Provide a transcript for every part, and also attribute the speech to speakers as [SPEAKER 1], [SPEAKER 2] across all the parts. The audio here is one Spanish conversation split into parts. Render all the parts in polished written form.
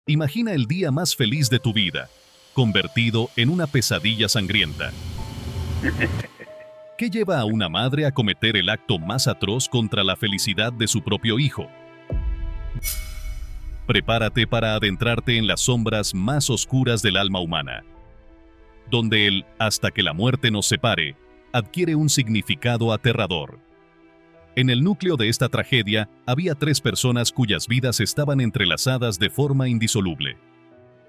[SPEAKER 1] Imagina el día más feliz de tu vida, convertido en una pesadilla sangrienta. ¿Qué lleva a una madre a cometer el acto más atroz contra la felicidad de su propio hijo? Prepárate para adentrarte en las sombras más oscuras del alma humana, donde el "hasta que la muerte nos separe" adquiere un significado aterrador. En el núcleo de esta tragedia había tres personas cuyas vidas estaban entrelazadas de forma indisoluble.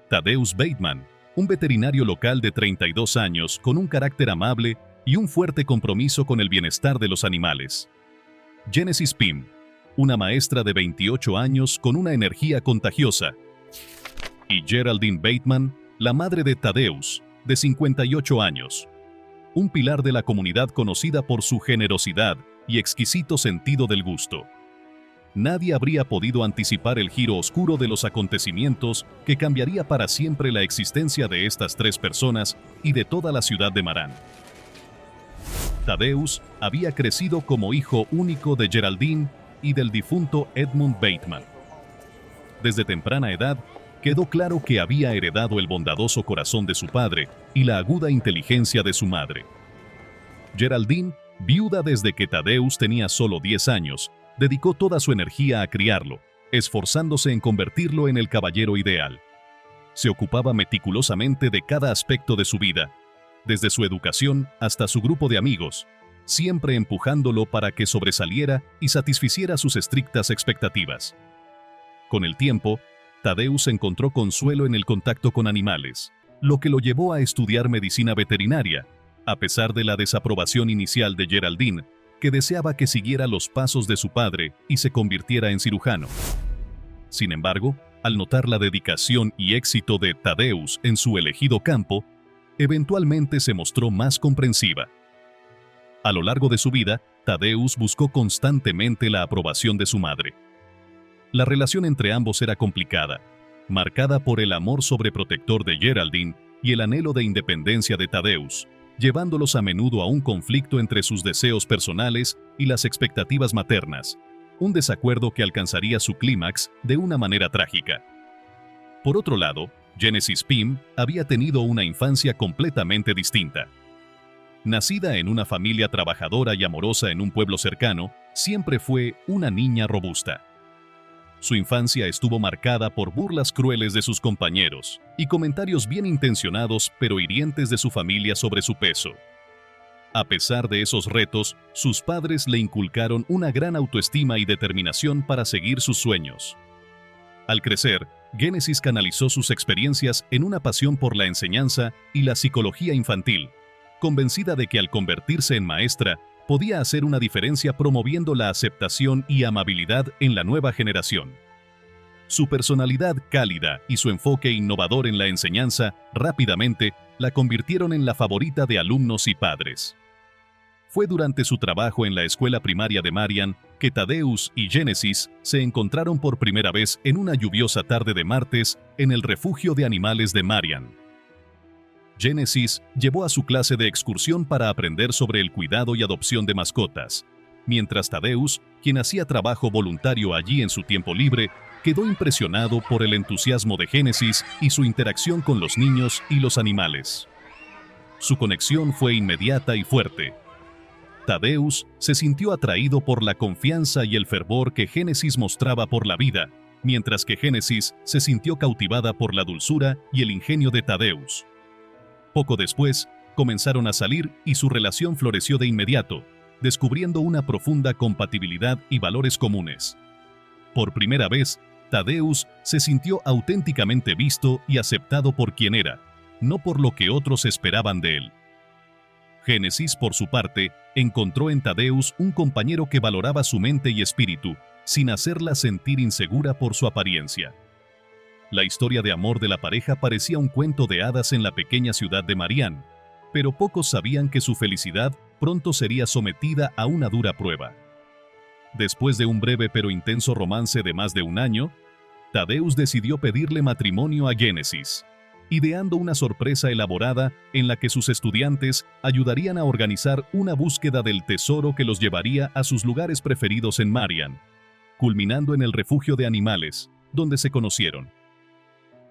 [SPEAKER 1] Thaddeus Bateman, un veterinario local de 32 años con un carácter amable y un fuerte compromiso con el bienestar de los animales. Genesis Pym, una maestra de 28 años con una energía contagiosa. Y Geraldine Bateman, la madre de Thaddeus, de 58 años. Un pilar de la comunidad conocida por su generosidad y exquisito sentido del gusto. Nadie habría podido anticipar el giro oscuro de los acontecimientos que cambiaría para siempre la existencia de estas tres personas y de toda la ciudad de Marán. Thaddeus había crecido como hijo único de Geraldine y del difunto Edmund Bateman. Desde temprana edad, quedó claro que había heredado el bondadoso corazón de su padre y la aguda inteligencia de su madre. Geraldine, viuda desde que Thaddeus tenía solo 10 años, dedicó toda su energía a criarlo, esforzándose en convertirlo en el caballero ideal. Se ocupaba meticulosamente de cada aspecto de su vida, desde su educación hasta su grupo de amigos, siempre empujándolo para que sobresaliera y satisficiera sus estrictas expectativas. Con el tiempo, Thaddeus encontró consuelo en el contacto con animales, lo que lo llevó a estudiar medicina veterinaria, a pesar de la desaprobación inicial de Geraldine, que deseaba que siguiera los pasos de su padre y se convirtiera en cirujano. Sin embargo, al notar la dedicación y éxito de Thaddeus en su elegido campo, eventualmente se mostró más comprensiva. A lo largo de su vida, Thaddeus buscó constantemente la aprobación de su madre. La relación entre ambos era complicada, marcada por el amor sobreprotector de Geraldine y el anhelo de independencia de Thaddeus, llevándolos a menudo a un conflicto entre sus deseos personales y las expectativas maternas, un desacuerdo que alcanzaría su clímax de una manera trágica. Por otro lado, Genesis Pym había tenido una infancia completamente distinta. Nacida en una familia trabajadora y amorosa en un pueblo cercano, siempre fue una niña robusta. Su infancia estuvo marcada por burlas crueles de sus compañeros y comentarios bien intencionados pero hirientes de su familia sobre su peso. A pesar de esos retos, sus padres le inculcaron una gran autoestima y determinación para seguir sus sueños. Al crecer, Genesis canalizó sus experiencias en una pasión por la enseñanza y la psicología infantil, convencida de que al convertirse en maestra, podía hacer una diferencia promoviendo la aceptación y amabilidad en la nueva generación. Su personalidad cálida y su enfoque innovador en la enseñanza rápidamente la convirtieron en la favorita de alumnos y padres. Fue durante su trabajo en la escuela primaria de Marian que Thaddeus y Genesis se encontraron por primera vez en una lluviosa tarde de martes en el refugio de animales de Marian. Genesis llevó a su clase de excursión para aprender sobre el cuidado y adopción de mascotas, mientras Thaddeus, quien hacía trabajo voluntario allí en su tiempo libre, quedó impresionado por el entusiasmo de Genesis y su interacción con los niños y los animales. Su conexión fue inmediata y fuerte. Thaddeus se sintió atraído por la confianza y el fervor que Genesis mostraba por la vida, mientras que Genesis se sintió cautivada por la dulzura y el ingenio de Thaddeus. Poco después, comenzaron a salir y su relación floreció de inmediato, descubriendo una profunda compatibilidad y valores comunes. Por primera vez, Thaddeus se sintió auténticamente visto y aceptado por quien era, no por lo que otros esperaban de él. Genesis, por su parte, encontró en Thaddeus un compañero que valoraba su mente y espíritu, sin hacerla sentir insegura por su apariencia. La historia de amor de la pareja parecía un cuento de hadas en la pequeña ciudad de Marian, pero pocos sabían que su felicidad pronto sería sometida a una dura prueba. Después de un breve pero intenso romance de más de un año, Thaddeus decidió pedirle matrimonio a Genesis, ideando una sorpresa elaborada en la que sus estudiantes ayudarían a organizar una búsqueda del tesoro que los llevaría a sus lugares preferidos en Marian, culminando en el refugio de animales, donde se conocieron.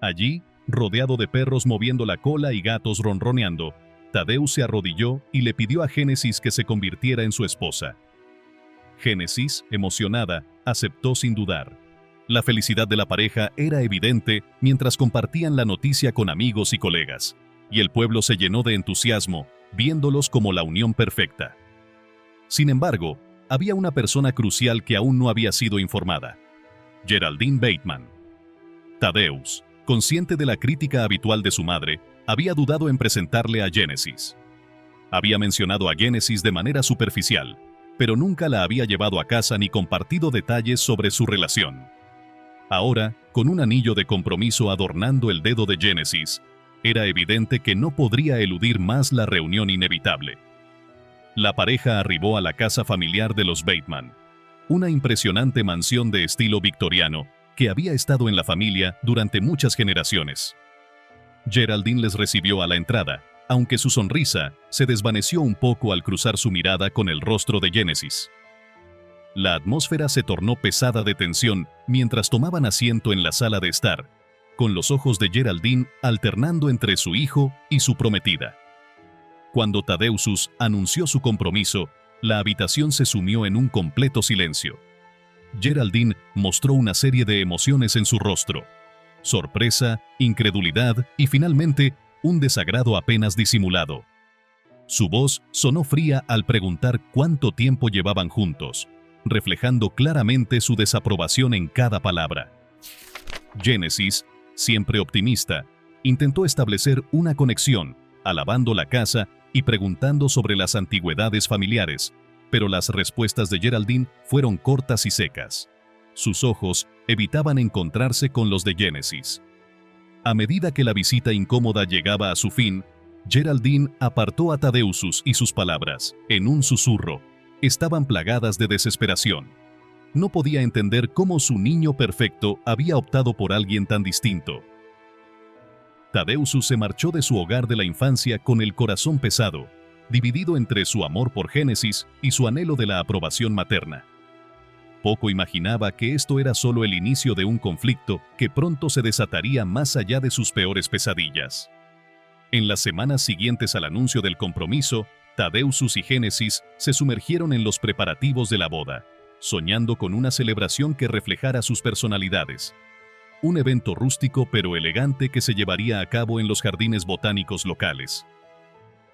[SPEAKER 1] Allí, rodeado de perros moviendo la cola y gatos ronroneando, Tadeusz se arrodilló y le pidió a Génesis que se convirtiera en su esposa. Génesis, emocionada, aceptó sin dudar. La felicidad de la pareja era evidente mientras compartían la noticia con amigos y colegas, y el pueblo se llenó de entusiasmo, viéndolos como la unión perfecta. Sin embargo, había una persona crucial que aún no había sido informada: Geraldine Bateman. Tadeusz, consciente de la crítica habitual de su madre, había dudado en presentarle a Génesis. Había mencionado a Génesis de manera superficial, pero nunca la había llevado a casa ni compartido detalles sobre su relación. Ahora, con un anillo de compromiso adornando el dedo de Génesis, era evidente que no podría eludir más la reunión inevitable. La pareja arribó a la casa familiar de los Bateman, una impresionante mansión de estilo victoriano que había estado en la familia durante muchas generaciones. Geraldine les recibió a la entrada, aunque su sonrisa se desvaneció un poco al cruzar su mirada con el rostro de Génesis. La atmósfera se tornó pesada de tensión mientras tomaban asiento en la sala de estar, con los ojos de Geraldine alternando entre su hijo y su prometida. Cuando Tadeusz anunció su compromiso, la habitación se sumió en un completo silencio. Geraldine mostró una serie de emociones en su rostro: sorpresa, incredulidad y finalmente un desagrado apenas disimulado. Su voz sonó fría al preguntar cuánto tiempo llevaban juntos, reflejando claramente su desaprobación en cada palabra. Génesis, siempre optimista, intentó establecer una conexión, alabando la casa y preguntando sobre las antigüedades familiares, pero las respuestas de Geraldine fueron cortas y secas. Sus ojos evitaban encontrarse con los de Génesis. A medida que la visita incómoda llegaba a su fin, Geraldine apartó a Tadeusz y sus palabras, en un susurro, estaban plagadas de desesperación. No podía entender cómo su niño perfecto había optado por alguien tan distinto. Tadeusz se marchó de su hogar de la infancia con el corazón pesado, dividido entre su amor por Génesis y su anhelo de la aprobación materna. Poco imaginaba que esto era solo el inicio de un conflicto que pronto se desataría más allá de sus peores pesadillas. En las semanas siguientes al anuncio del compromiso, Tadeusz y Génesis se sumergieron en los preparativos de la boda, soñando con una celebración que reflejara sus personalidades. Un evento rústico pero elegante que se llevaría a cabo en los jardines botánicos locales.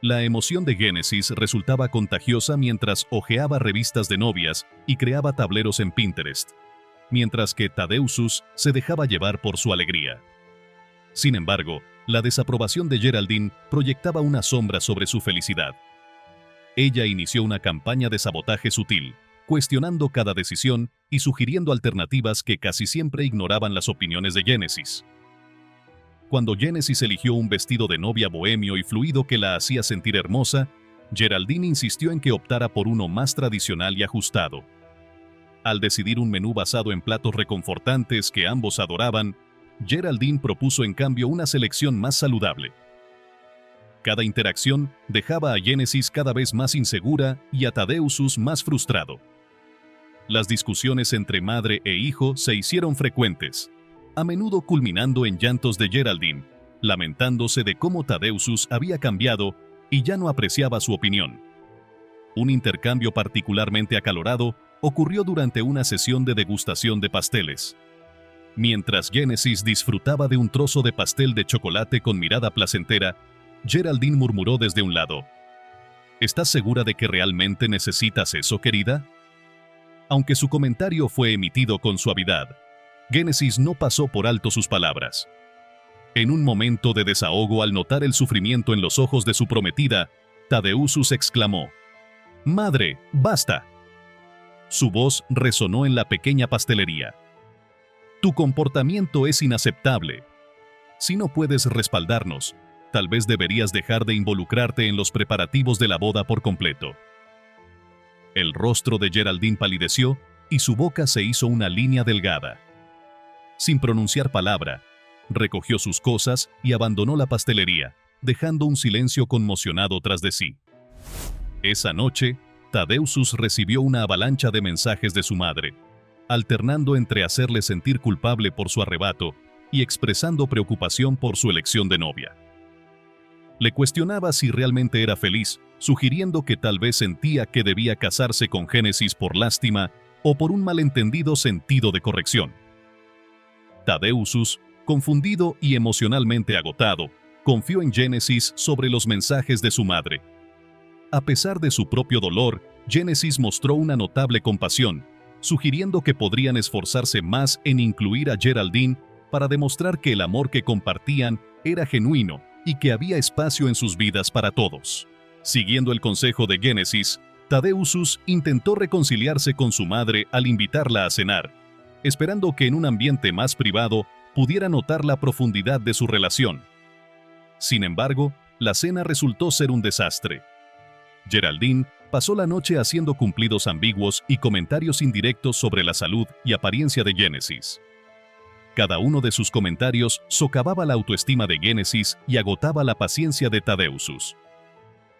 [SPEAKER 1] La emoción de Génesis resultaba contagiosa mientras hojeaba revistas de novias y creaba tableros en Pinterest, mientras que Tadeusz se dejaba llevar por su alegría. Sin embargo, la desaprobación de Geraldine proyectaba una sombra sobre su felicidad. Ella inició una campaña de sabotaje sutil, cuestionando cada decisión y sugiriendo alternativas que casi siempre ignoraban las opiniones de Génesis. Cuando Génesis eligió un vestido de novia bohemio y fluido que la hacía sentir hermosa, Geraldine insistió en que optara por uno más tradicional y ajustado. Al decidir un menú basado en platos reconfortantes que ambos adoraban, Geraldine propuso en cambio una selección más saludable. Cada interacción dejaba a Génesis cada vez más insegura y a Tadeusz más frustrado. Las discusiones entre madre e hijo se hicieron frecuentes, a menudo culminando en llantos de Geraldine, lamentándose de cómo Tadeusz había cambiado y ya no apreciaba su opinión. Un intercambio particularmente acalorado ocurrió durante una sesión de degustación de pasteles. Mientras Génesis disfrutaba de un trozo de pastel de chocolate con mirada placentera, Geraldine murmuró desde un lado: ¿Estás segura de que realmente necesitas eso, querida? Aunque su comentario fue emitido con suavidad, Génesis no pasó por alto sus palabras. En un momento de desahogo al notar el sufrimiento en los ojos de su prometida, Tadeusz exclamó: «Madre, basta». Su voz resonó en la pequeña pastelería. «Tu comportamiento es inaceptable. Si no puedes respaldarnos, tal vez deberías dejar de involucrarte en los preparativos de la boda por completo». El rostro de Geraldine palideció y su boca se hizo una línea delgada. Sin pronunciar palabra, recogió sus cosas y abandonó la pastelería, dejando un silencio conmocionado tras de sí. Esa noche, Tadeusz recibió una avalancha de mensajes de su madre, alternando entre hacerle sentir culpable por su arrebato y expresando preocupación por su elección de novia. Le cuestionaba si realmente era feliz, sugiriendo que tal vez sentía que debía casarse con Génesis por lástima o por un malentendido sentido de corrección. Tadeusz, confundido y emocionalmente agotado, confió en Génesis sobre los mensajes de su madre. A pesar de su propio dolor, Génesis mostró una notable compasión, sugiriendo que podrían esforzarse más en incluir a Geraldine para demostrar que el amor que compartían era genuino y que había espacio en sus vidas para todos. Siguiendo el consejo de Génesis, Tadeusz intentó reconciliarse con su madre al invitarla a cenar, esperando que en un ambiente más privado pudiera notar la profundidad de su relación. Sin embargo, la cena resultó ser un desastre. Geraldine pasó la noche haciendo cumplidos ambiguos y comentarios indirectos sobre la salud y apariencia de Génesis. Cada uno de sus comentarios socavaba la autoestima de Génesis y agotaba la paciencia de Tadeusz.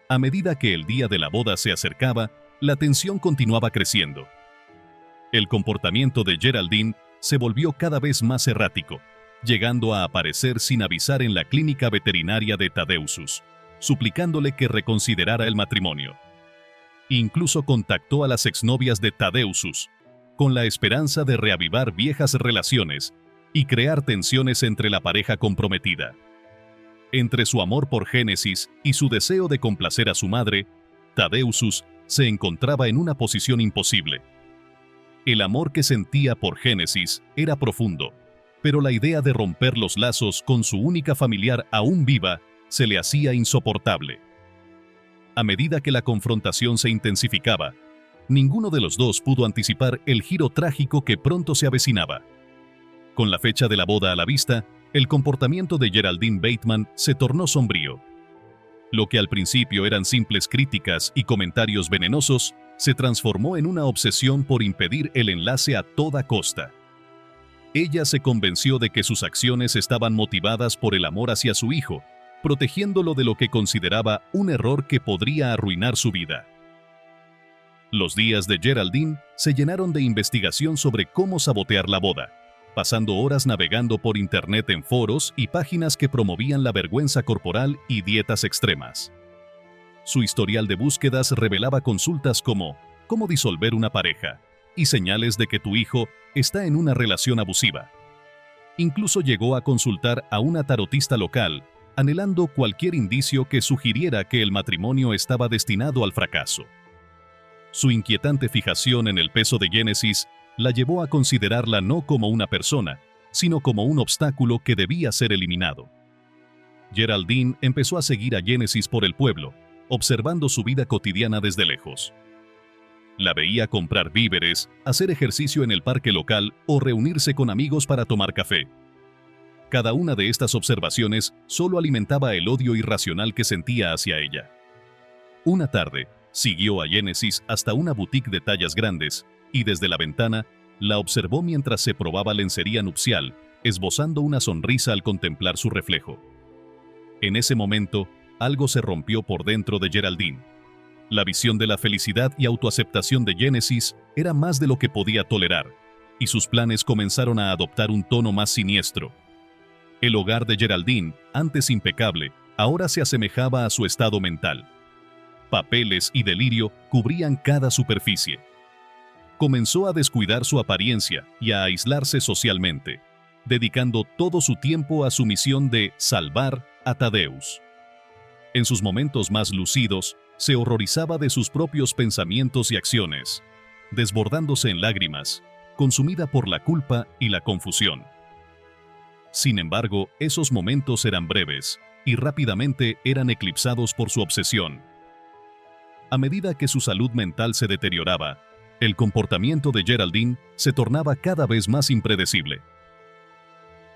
[SPEAKER 1] A medida que el día de la boda se acercaba, la tensión continuaba creciendo. El comportamiento de Geraldine se volvió cada vez más errático, llegando a aparecer sin avisar en la clínica veterinaria de Tadeusz, suplicándole que reconsiderara el matrimonio. Incluso contactó a las exnovias de Tadeusz, con la esperanza de reavivar viejas relaciones y crear tensiones entre la pareja comprometida. Entre su amor por Génesis y su deseo de complacer a su madre, Tadeusz se encontraba en una posición imposible. El amor que sentía por Génesis era profundo, pero la idea de romper los lazos con su única familiar aún viva se le hacía insoportable. A medida que la confrontación se intensificaba, ninguno de los dos pudo anticipar el giro trágico que pronto se avecinaba. Con la fecha de la boda a la vista, el comportamiento de Geraldine Bateman se tornó sombrío. Lo que al principio eran simples críticas y comentarios venenosos, se transformó en una obsesión por impedir el enlace a toda costa. Ella se convenció de que sus acciones estaban motivadas por el amor hacia su hijo, protegiéndolo de lo que consideraba un error que podría arruinar su vida. Los días de Geraldine se llenaron de investigación sobre cómo sabotear la boda, pasando horas navegando por internet en foros y páginas que promovían la vergüenza corporal y dietas extremas. Su historial de búsquedas revelaba consultas como «¿Cómo disolver una pareja?» y señales de que tu hijo está en una relación abusiva. Incluso llegó a consultar a una tarotista local, anhelando cualquier indicio que sugiriera que el matrimonio estaba destinado al fracaso. Su inquietante fijación en el peso de Génesis la llevó a considerarla no como una persona, sino como un obstáculo que debía ser eliminado. Geraldine empezó a seguir a Génesis por el pueblo, observando su vida cotidiana desde lejos. La veía comprar víveres, hacer ejercicio en el parque local o reunirse con amigos para tomar café. Cada una de estas observaciones solo alimentaba el odio irracional que sentía hacia ella. Una tarde, siguió a Génesis hasta una boutique de tallas grandes y desde la ventana la observó mientras se probaba lencería nupcial, esbozando una sonrisa al contemplar su reflejo. En ese momento, algo se rompió por dentro de Geraldine. La visión de la felicidad y autoaceptación de Génesis era más de lo que podía tolerar, y sus planes comenzaron a adoptar un tono más siniestro. El hogar de Geraldine, antes impecable, ahora se asemejaba a su estado mental. Papeles y delirio cubrían cada superficie. Comenzó a descuidar su apariencia y a aislarse socialmente, dedicando todo su tiempo a su misión de salvar a Tadeusz. En sus momentos más lucidos, se horrorizaba de sus propios pensamientos y acciones, desbordándose en lágrimas, consumida por la culpa y la confusión. Sin embargo, esos momentos eran breves y rápidamente eran eclipsados por su obsesión. A medida que su salud mental se deterioraba, el comportamiento de Geraldine se tornaba cada vez más impredecible.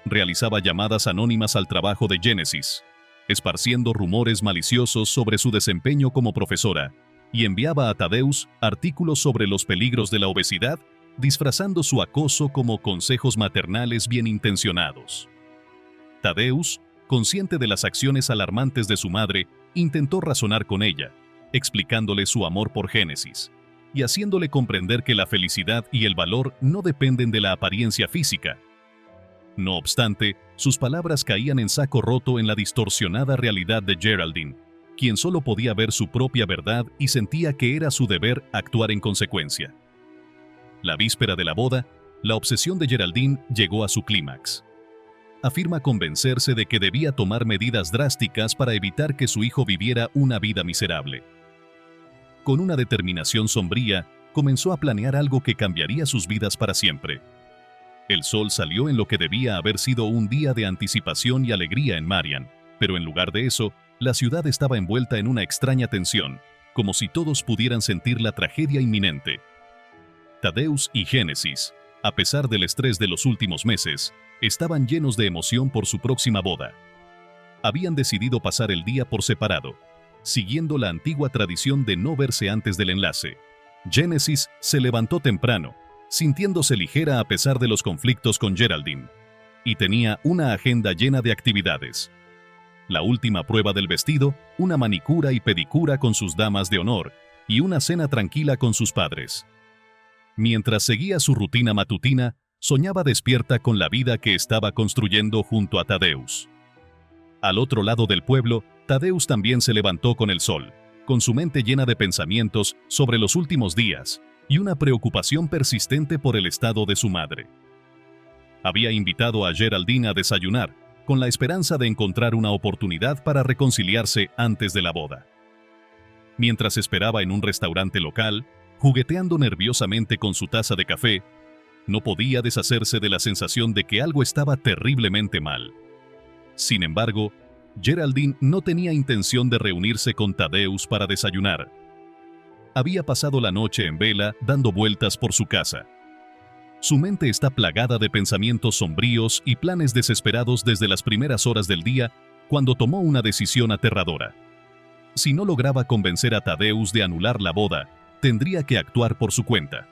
[SPEAKER 1] Realizaba llamadas anónimas al trabajo de Génesis, esparciendo rumores maliciosos sobre su desempeño como profesora, y enviaba a Tadeusz artículos sobre los peligros de la obesidad, disfrazando su acoso como consejos maternales bien intencionados. Tadeusz, consciente de las acciones alarmantes de su madre, intentó razonar con ella, explicándole su amor por Génesis, y haciéndole comprender que la felicidad y el valor no dependen de la apariencia física. No obstante, sus palabras caían en saco roto en la distorsionada realidad de Geraldine, quien solo podía ver su propia verdad y sentía que era su deber actuar en consecuencia. La víspera de la boda, la obsesión de Geraldine llegó a su clímax. Afirma convencerse de que debía tomar medidas drásticas para evitar que su hijo viviera una vida miserable. Con una determinación sombría, comenzó a planear algo que cambiaría sus vidas para siempre. El sol salió en lo que debía haber sido un día de anticipación y alegría en Marian, pero en lugar de eso, la ciudad estaba envuelta en una extraña tensión, como si todos pudieran sentir la tragedia inminente. Thaddeus y Genesis, a pesar del estrés de los últimos meses, estaban llenos de emoción por su próxima boda. Habían decidido pasar el día por separado, siguiendo la antigua tradición de no verse antes del enlace. Genesis se levantó temprano, sintiéndose ligera a pesar de los conflictos con Geraldine, y tenía una agenda llena de actividades. La última prueba del vestido, una manicura y pedicura con sus damas de honor, y una cena tranquila con sus padres. Mientras seguía su rutina matutina, soñaba despierta con la vida que estaba construyendo junto a Thaddeus. Al otro lado del pueblo, Thaddeus también se levantó con el sol, con su mente llena de pensamientos sobre los últimos días y una preocupación persistente por el estado de su madre. Había invitado a Geraldine a desayunar, con la esperanza de encontrar una oportunidad para reconciliarse antes de la boda. Mientras esperaba en un restaurante local, jugueteando nerviosamente con su taza de café, no podía deshacerse de la sensación de que algo estaba terriblemente mal. Sin embargo, Geraldine no tenía intención de reunirse con Thaddeus para desayunar. Había pasado la noche en vela dando vueltas por su casa. Su mente está plagada de pensamientos sombríos y planes desesperados desde las primeras horas del día, cuando tomó una decisión aterradora. Si no lograba convencer a Thaddeus de anular la boda, tendría que actuar por su cuenta.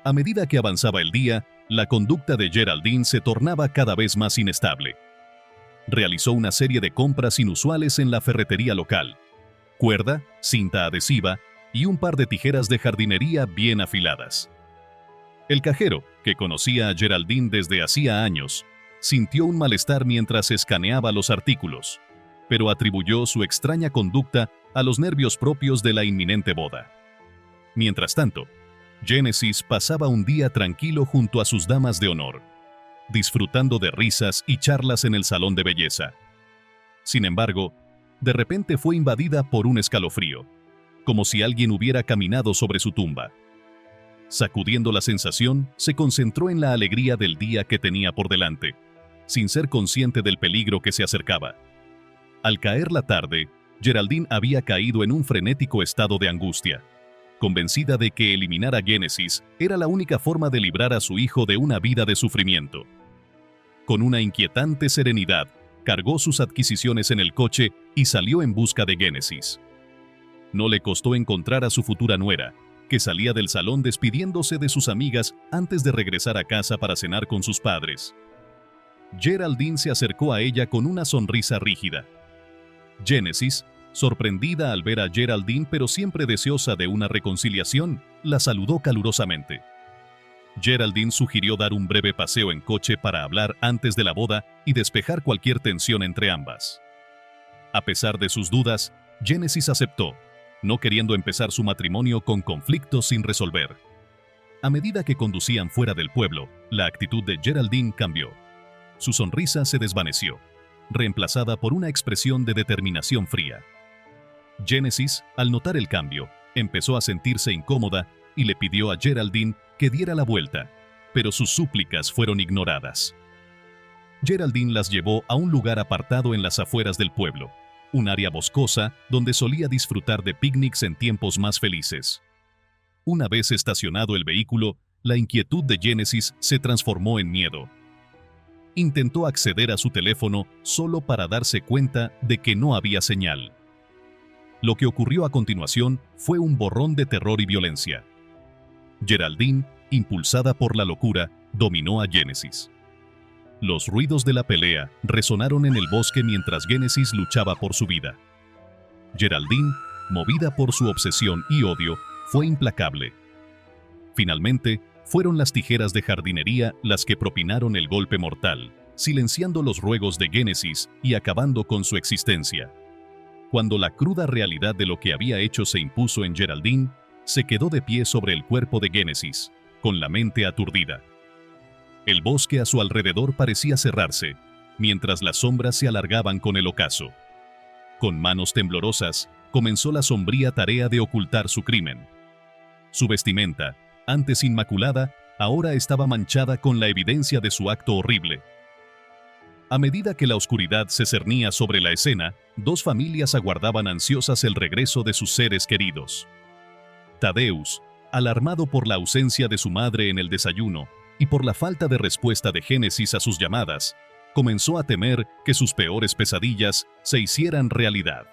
[SPEAKER 1] A medida que avanzaba el día, la conducta de Geraldine se tornaba cada vez más inestable. Realizó una serie de compras inusuales en la ferretería local: cuerda, cinta adhesiva y un par de tijeras de jardinería bien afiladas. El cajero, que conocía a Geraldine desde hacía años, sintió un malestar mientras escaneaba los artículos, pero atribuyó su extraña conducta a los nervios propios de la inminente boda. Mientras tanto, Genesis pasaba un día tranquilo junto a sus damas de honor, disfrutando de risas y charlas en el salón de belleza. Sin embargo, de repente fue invadida por un escalofrío, como si alguien hubiera caminado sobre su tumba. Sacudiendo la sensación, se concentró en la alegría del día que tenía por delante, sin ser consciente del peligro que se acercaba. Al caer la tarde, Geraldine había caído en un frenético estado de angustia, convencida de que eliminar a Genesis era la única forma de librar a su hijo de una vida de sufrimiento. Con una inquietante serenidad, cargó sus adquisiciones en el coche y salió en busca de Genesis. No le costó encontrar a su futura nuera, que salía del salón despidiéndose de sus amigas antes de regresar a casa para cenar con sus padres. Geraldine se acercó a ella con una sonrisa rígida. Genesis, sorprendida al ver a Geraldine pero siempre deseosa de una reconciliación, la saludó calurosamente. Geraldine sugirió dar un breve paseo en coche para hablar antes de la boda y despejar cualquier tensión entre ambas. A pesar de sus dudas, Genesis aceptó, no queriendo empezar su matrimonio con conflictos sin resolver. A medida que conducían fuera del pueblo, la actitud de Geraldine cambió. Su sonrisa se desvaneció, reemplazada por una expresión de determinación fría. Genesis, al notar el cambio, empezó a sentirse incómoda y le pidió a Geraldine que diera la vuelta, pero sus súplicas fueron ignoradas. Geraldine las llevó a un lugar apartado en las afueras del pueblo, un área boscosa donde solía disfrutar de picnics en tiempos más felices. Una vez estacionado el vehículo, la inquietud de Genesis se transformó en miedo. Intentó acceder a su teléfono solo para darse cuenta de que no había señal. Lo que ocurrió a continuación fue un borrón de terror y violencia. Geraldine, impulsada por la locura, dominó a Genesis. Los ruidos de la pelea resonaron en el bosque mientras Genesis luchaba por su vida. Geraldine, movida por su obsesión y odio, fue implacable. Finalmente, fueron las tijeras de jardinería las que propinaron el golpe mortal, silenciando los ruegos de Génesis y acabando con su existencia. Cuando la cruda realidad de lo que había hecho se impuso en Geraldine, se quedó de pie sobre el cuerpo de Génesis, con la mente aturdida. El bosque a su alrededor parecía cerrarse, mientras las sombras se alargaban con el ocaso. Con manos temblorosas, comenzó la sombría tarea de ocultar su crimen. Su vestimenta, antes inmaculada, ahora estaba manchada con la evidencia de su acto horrible. A medida que la oscuridad se cernía sobre la escena, dos familias aguardaban ansiosas el regreso de sus seres queridos. Thaddeus, alarmado por la ausencia de su madre en el desayuno y por la falta de respuesta de Génesis a sus llamadas, comenzó a temer que sus peores pesadillas se hicieran realidad.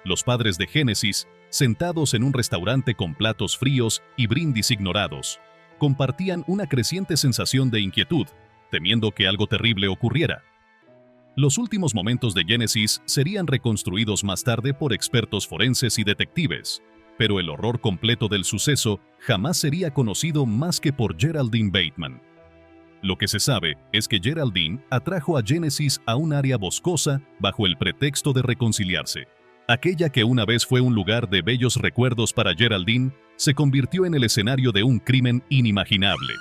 [SPEAKER 1] Los padres de Génesis, sentados en un restaurante con platos fríos y brindis ignorados, compartían una creciente sensación de inquietud, temiendo que algo terrible ocurriera. Los últimos momentos de Génesis serían reconstruidos más tarde por expertos forenses y detectives, pero el horror completo del suceso jamás sería conocido más que por Geraldine Bateman. Lo que se sabe es que Geraldine atrajo a Génesis a un área boscosa bajo el pretexto de reconciliarse. Aquella que una vez fue un lugar de bellos recuerdos para Geraldine, se convirtió en el escenario de un crimen inimaginable.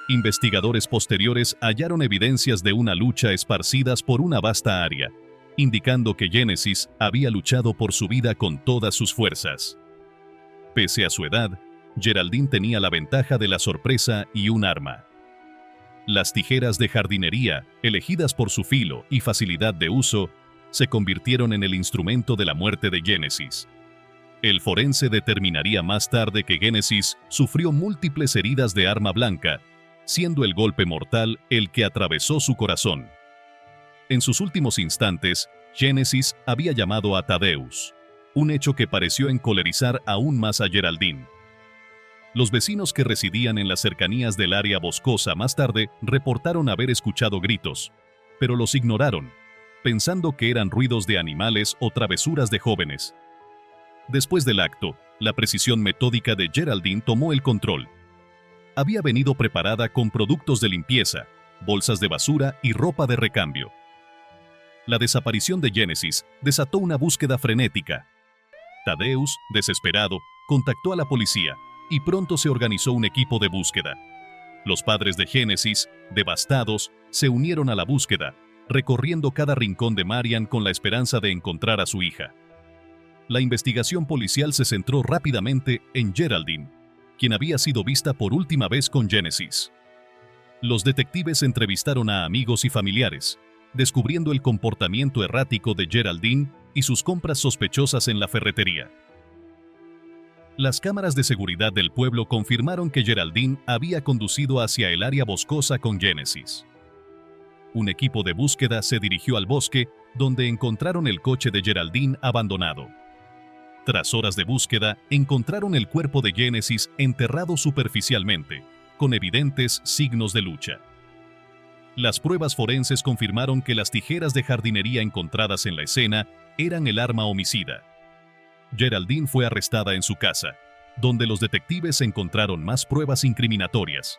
[SPEAKER 1] Investigadores posteriores hallaron evidencias de una lucha esparcidas por una vasta área, indicando que Génesis había luchado por su vida con todas sus fuerzas. Pese a su edad, Geraldine tenía la ventaja de la sorpresa y un arma. Las tijeras de jardinería, elegidas por su filo y facilidad de uso, se convirtieron en el instrumento de la muerte de Génesis. El forense determinaría más tarde que Génesis sufrió múltiples heridas de arma blanca, siendo el golpe mortal el que atravesó su corazón. En sus últimos instantes, Génesis había llamado a Thaddeus, un hecho que pareció encolerizar aún más a Geraldine. Los vecinos que residían en las cercanías del área boscosa más tarde reportaron haber escuchado gritos, pero los ignoraron, pensando que eran ruidos de animales o travesuras de jóvenes. Después del acto, la precisión metódica de Geraldine tomó el control. Había venido preparada con productos de limpieza, bolsas de basura y ropa de recambio. La desaparición de Génesis desató una búsqueda frenética. Thaddeus, desesperado, contactó a la policía y pronto se organizó un equipo de búsqueda. Los padres de Génesis, devastados, se unieron a la búsqueda, recorriendo cada rincón de Marian con la esperanza de encontrar a su hija. La investigación policial se centró rápidamente en Geraldine, quien había sido vista por última vez con Génesis. Los detectives entrevistaron a amigos y familiares, descubriendo el comportamiento errático de Geraldine y sus compras sospechosas en la ferretería. Las cámaras de seguridad del pueblo confirmaron que Geraldine había conducido hacia el área boscosa con Génesis. Un equipo de búsqueda se dirigió al bosque, donde encontraron el coche de Geraldine abandonado. Tras horas de búsqueda, encontraron el cuerpo de Génesis enterrado superficialmente, con evidentes signos de lucha. Las pruebas forenses confirmaron que las tijeras de jardinería encontradas en la escena eran el arma homicida. Geraldine fue arrestada en su casa, donde los detectives encontraron más pruebas incriminatorias: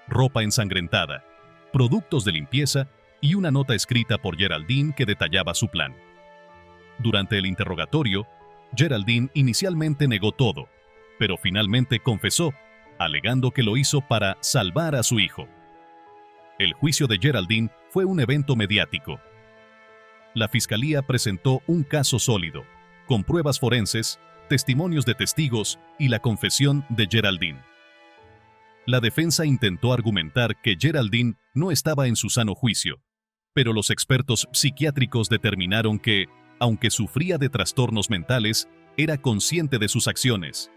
[SPEAKER 1] ropa ensangrentada, productos de limpieza y una nota escrita por Geraldine que detallaba su plan. Durante el interrogatorio, Geraldine inicialmente negó todo, pero finalmente confesó, alegando que lo hizo para salvar a su hijo. El juicio de Geraldine fue un evento mediático. La fiscalía presentó un caso sólido, con pruebas forenses, testimonios de testigos y la confesión de Geraldine. La defensa intentó argumentar que Geraldine no estaba en su sano juicio, pero los expertos psiquiátricos determinaron que, aunque sufría de trastornos mentales, era consciente de sus acciones.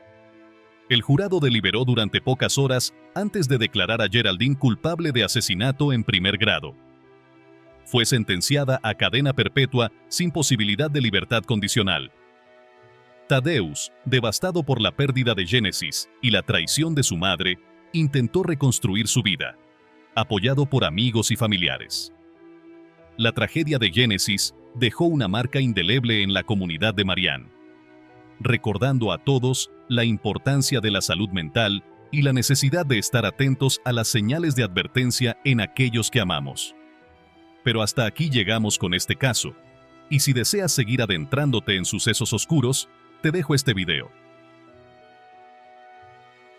[SPEAKER 1] El jurado deliberó durante pocas horas antes de declarar a Geraldine culpable de asesinato en primer grado. Fue sentenciada a cadena perpetua sin posibilidad de libertad condicional. Thaddeus, devastado por la pérdida de Génesis y la traición de su madre, intentó reconstruir su vida, apoyado por amigos y familiares. La tragedia de Génesis dejó una marca indeleble en la comunidad de Marianne, recordando a todos la importancia de la salud mental y la necesidad de estar atentos a las señales de advertencia en aquellos que amamos. Pero hasta aquí llegamos con este caso, y si deseas seguir adentrándote en sucesos oscuros, te dejo este video.